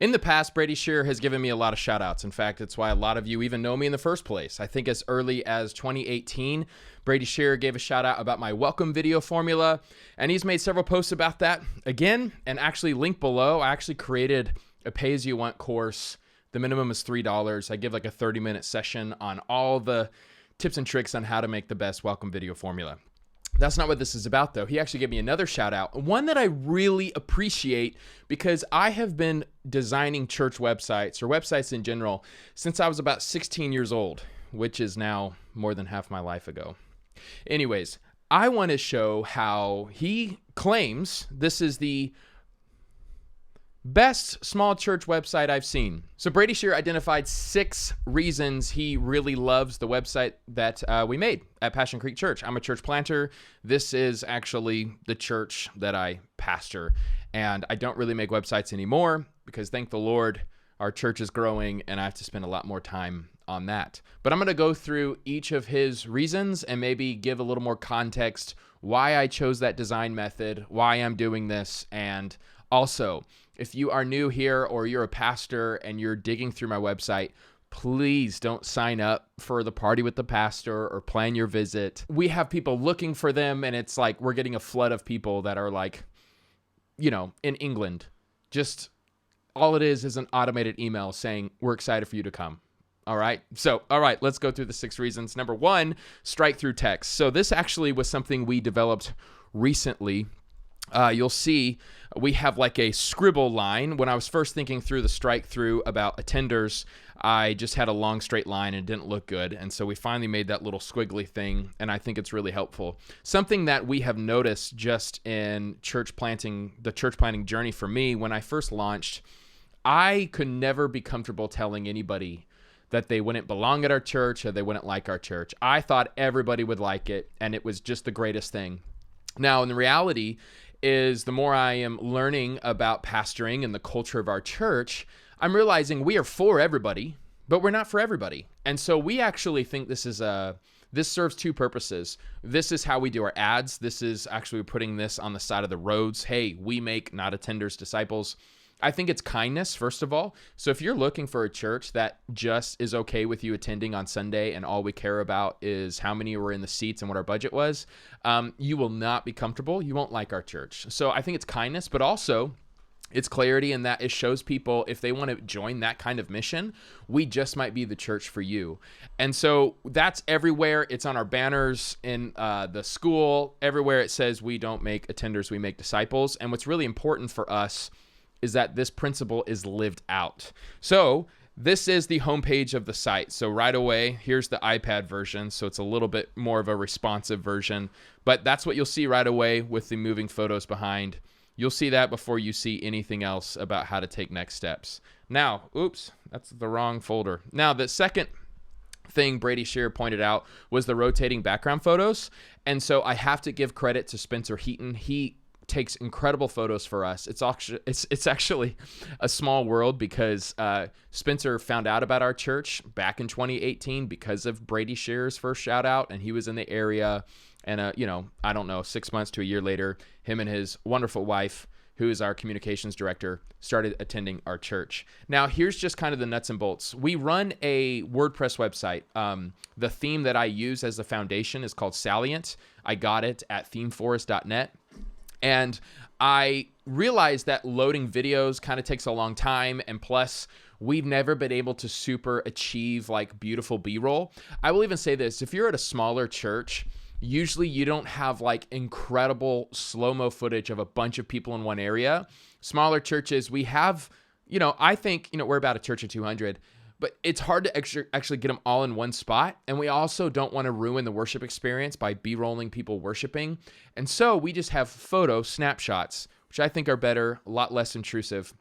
In the past, Brady Shearer has given me a lot of shout outs. In fact, it's why a lot of you even know me in the first place. I think as early as 2018, Brady Shearer gave a shout out about my welcome video formula, and he's made several posts about that again, and actually link below. I actually created a pay-as-you-want course. The minimum is $3. I give like a 30-minute session on all the tips and tricks on how to make the best welcome video formula. That's not what this is about, though. He actually gave me another shout out, one that I really appreciate because I have been designing church websites or websites in general since I was about 16 years old, which is now more than half my life ago. Anyways, I want to show how he claims this is the best small church website I've seen. So Brady Shearer identified 6 reasons he really loves the website that we made at Passion Creek Church. I'm a church planter. This is actually the church that I pastor. And I don't really make websites anymore because thank the Lord, our church is growing and I have to spend a lot more time on that. But I'm going to go through each of his reasons and maybe give a little more context why I chose that design method, why I'm doing this, and also, if you are new here or you're a pastor and you're digging through my website, please don't sign up for the party with the pastor or plan your visit. We have people looking for them, and it's like we're getting a flood of people that are like, you know, in England. Just all it is an automated email saying, we're excited for you to come. All right. So, all right, let's go through the 6 reasons. Number 1, strike through text. So this actually was something we developed recently. You'll see we have like a scribble line. When I was first thinking through the strike through about attenders, I just had a long straight line and it didn't look good. And so we finally made that little squiggly thing, and I think it's really helpful. Something that we have noticed just in church planting, the church planting journey for me, when I first launched, I could never be comfortable telling anybody that they wouldn't belong at our church or they wouldn't like our church. I thought everybody would like it, and it was just the greatest thing. Now, in reality, is the more I am learning about pastoring and the culture of our church, I'm realizing we are for everybody, but we're not for everybody. And so we actually think this serves 2 purposes. This is how we do our ads. This is actually putting this on the side of the roads. Hey, we make not attenders disciples. I think it's kindness, first of all. So if you're looking for a church that just is okay with you attending on Sunday and all we care about is how many were in the seats and what our budget was, you will not be comfortable. You won't like our church. So I think it's kindness, but also it's clarity in that it shows people if they want to join that kind of mission, we just might be the church for you. And so that's everywhere. It's on our banners in the school. Everywhere it says we don't make attenders, we make disciples. And what's really important for us is that this principle is lived out. So this is the homepage of the site. So right away, here's the iPad version. So it's a little bit more of a responsive version, but that's what you'll see right away with the moving photos behind. You'll see that before you see anything else about how to take next steps. Now, oops, that's the wrong folder. Now, the second thing Brady Shearer pointed out was the rotating background photos. And so I have to give credit to Spencer Heaton. He takes incredible photos for us. It's actually a small world because Spencer found out about our church back in 2018 because of Brady Shearer's first shout out, and he was in the area. And I don't know, 6 months to a year later, him and his wonderful wife, who is our communications director, started attending our church. Now, here's just kind of the nuts and bolts. We run a WordPress website. The theme that I use as the foundation is called Salient. I got it at themeforest.net. And I realized that loading videos kind of takes a long time, and plus we've never been able to super achieve like beautiful B-roll. I will even say this, if you're at a smaller church, usually you don't have like incredible slow-mo footage of a bunch of people in one area. Smaller churches, we have, I think, we're about a church of 200, but it's hard to actually get them all in one spot. And we also don't want to ruin the worship experience by B-rolling people worshiping. And so we just have photo snapshots, which I think are better, a lot less intrusive.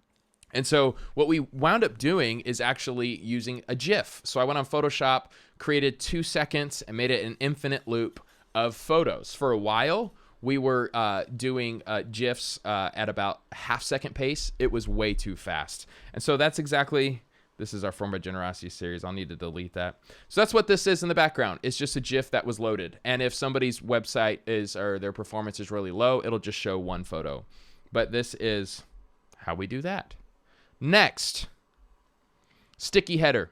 And so what we wound up doing is actually using a GIF. So I went on Photoshop, created 2 seconds, and made it an infinite loop of photos. For a while, we were doing GIFs at about half-second pace. It was way too fast. And so that's exactly... This is our Form by Generosity series. I'll need to delete that. So that's what this is in the background. It's just a GIF that was loaded. And if somebody's website or their performance is really low, it'll just show one photo. But this is how we do that. Next, sticky header.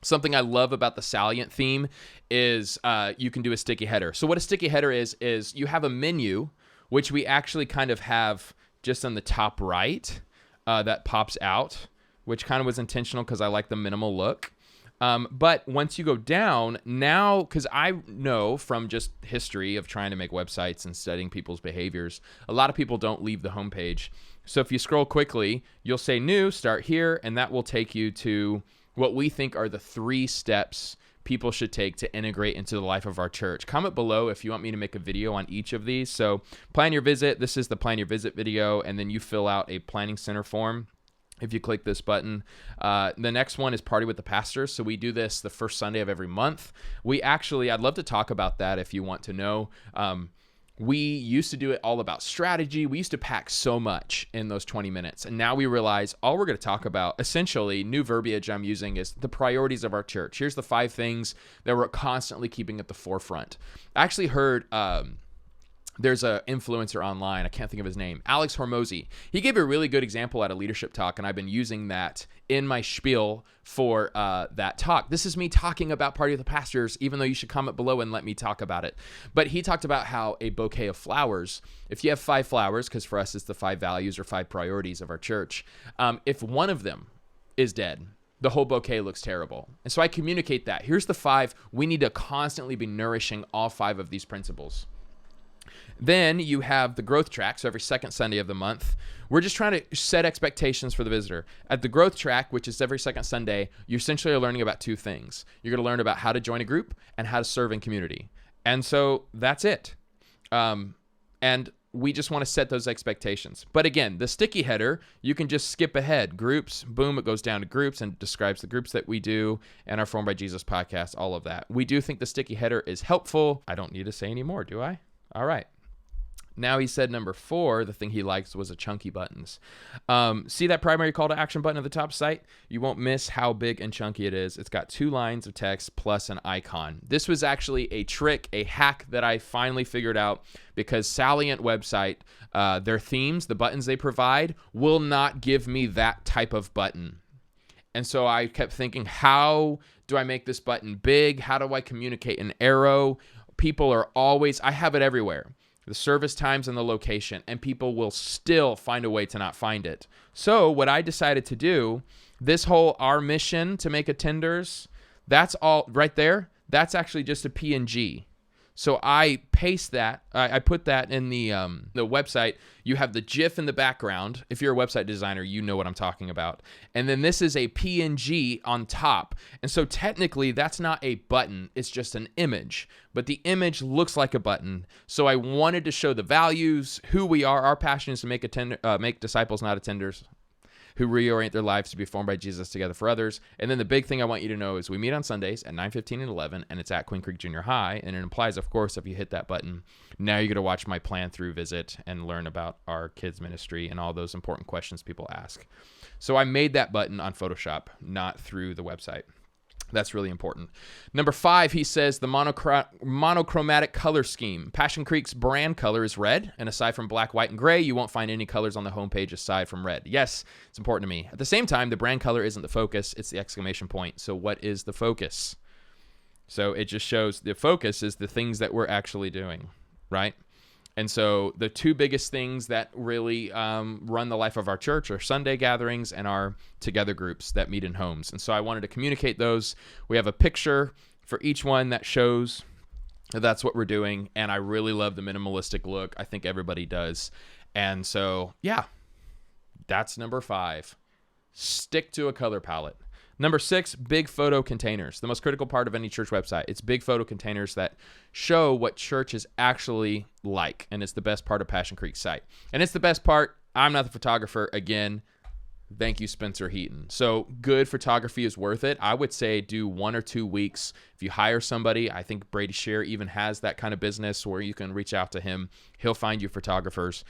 Something I love about the Salient theme is you can do a sticky header. So what a sticky header is you have a menu, which we actually kind of have just on the top right that pops out, which kind of was intentional because I like the minimal look. But once you go down, now, because I know from just history of trying to make websites and studying people's behaviors, a lot of people don't leave the homepage. So if you scroll quickly, you'll say new, start here, and that will take you to what we think are the 3 steps people should take to integrate into the life of our church. Comment below if you want me to make a video on each of these. So plan your visit. This is the plan your visit video, and then you fill out a planning center form if you click this button. The next one is party with the pastors. So we do this the first Sunday of every month. I'd love to talk about that if you want to know. We used to do it all about strategy. We used to pack so much in those 20 minutes. And now we realize all we're going to talk about, essentially, new verbiage I'm using, is the priorities of our church. Here's the 5 things that we're constantly keeping at the forefront. I actually heard there's an influencer online. I can't think of his name. Alex Hormozy. He gave a really good example at a leadership talk, and I've been using that in my spiel for that talk. This is me talking about Party with the Pastors, even though you should comment below and let me talk about it. But he talked about how a bouquet of flowers, if you have 5 flowers, because for us it's the 5 values or 5 priorities of our church, if one of them is dead, the whole bouquet looks terrible. And so I communicate that. Here's the 5. We need to constantly be nourishing all 5 of these principles. Then you have the growth track. So every second Sunday of the month, we're just trying to set expectations for the visitor. At the growth track, which is every second Sunday, you essentially are learning about 2 things. You're going to learn about how to join a group and how to serve in community. And so that's it. And we just want to set those expectations. But again, the sticky header, you can just skip ahead. Groups, boom, it goes down to groups and describes the groups that we do and our Formed by Jesus podcast, all of that. We do think the sticky header is helpful. I don't need to say any more, do I? All right. Now he said number 4, the thing he likes was a chunky buttons. See that primary call to action button at the top site? You won't miss how big and chunky it is. It's got 2 lines of text plus an icon. This was actually a trick, a hack that I finally figured out because Salient website, their themes, the buttons they provide, will not give me that type of button. And so I kept thinking, how do I make this button big? How do I communicate an arrow? People are always, I have it everywhere. The service times and the location, and people will still find a way to not find it. So what I decided to do, this whole our mission to make attenders, that's all right there. That's actually just a PNG. So I paste that. I put that in the website. You have the GIF in the background. If you're a website designer, you know what I'm talking about. And then this is a PNG on top. And so technically, that's not a button. It's just an image. But the image looks like a button. So I wanted to show the values, who we are. Our passion is to make disciples, not attenders, who reorient their lives to be formed by Jesus together for others. And then the big thing I want you to know is we meet on Sundays at 9:15 and 11, and it's at Queen Creek Junior High. And it implies, of course, if you hit that button, now you're going to watch my plan through visit and learn about our kids ministry and all those important questions people ask. So I made that button on Photoshop, not through the website. That's really important. Number 5, he says the monochromatic color scheme. Passion Creek's brand color is red, and aside from black, white, and gray, you won't find any colors on the homepage aside from red. Yes, it's important to me. At the same time, the brand color isn't the focus, it's the exclamation point. So what is the focus? So it just shows the focus is the things that we're actually doing, right? And so the 2 biggest things that really run the life of our church are Sunday gatherings and our together groups that meet in homes. And so I wanted to communicate those. We have a picture for each one that shows that's what we're doing. And I really love the minimalistic look. I think everybody does. And so, yeah, that's number 5. Stick to a color palette. Number 6, big photo containers. The most critical part of any church website. It's big photo containers that show what church is actually like. And it's the best part of Passion Creek's site. And it's the best part. I'm not the photographer. Again, thank you, Spencer Heaton. So good photography is worth it. I would say do 1 or 2 weeks. If you hire somebody, I think Brady Shear even has that kind of business where you can reach out to him. He'll find you photographers.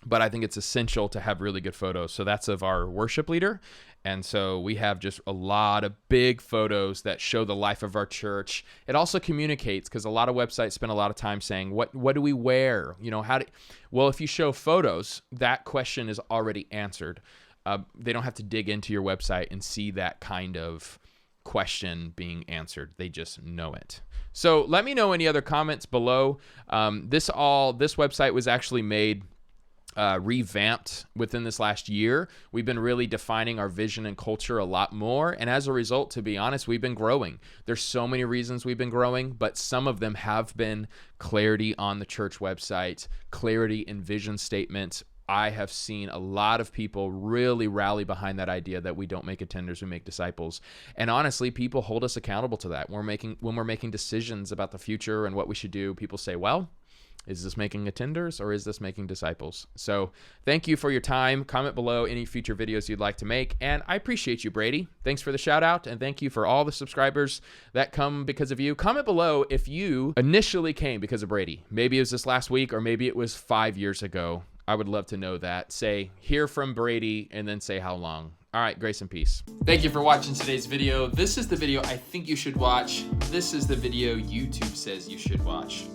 But I think it's essential to have really good photos. So that's of our worship leader. And so we have just a lot of big photos that show the life of our church. It also communicates, because a lot of websites spend a lot of time saying, what do we wear? You know, well, if you show photos, that question is already answered. they don't have to dig into your website and see that kind of question being answered. They just know it. So let me know any other comments below. This website was actually made revamped within this last year. We've been really defining our vision and culture a lot more. And as a result, to be honest, we've been growing. There's so many reasons we've been growing, but some of them have been clarity on the church website, clarity in vision statements. I have seen a lot of people really rally behind that idea that we don't make attenders, we make disciples. And honestly, people hold us accountable to that. When we're making decisions about the future and what we should do, people say, well, is this making attenders or is this making disciples? So thank you for your time. Comment below any future videos you'd like to make. And I appreciate you, Brady. Thanks for the shout out. And thank you for all the subscribers that come because of you. Comment below if you initially came because of Brady. Maybe it was this last week or maybe it was 5 years ago. I would love to know that. Say, hear from Brady, and then say how long. All right, grace and peace. Thank you for watching today's video. This is the video I think you should watch. This is the video YouTube says you should watch.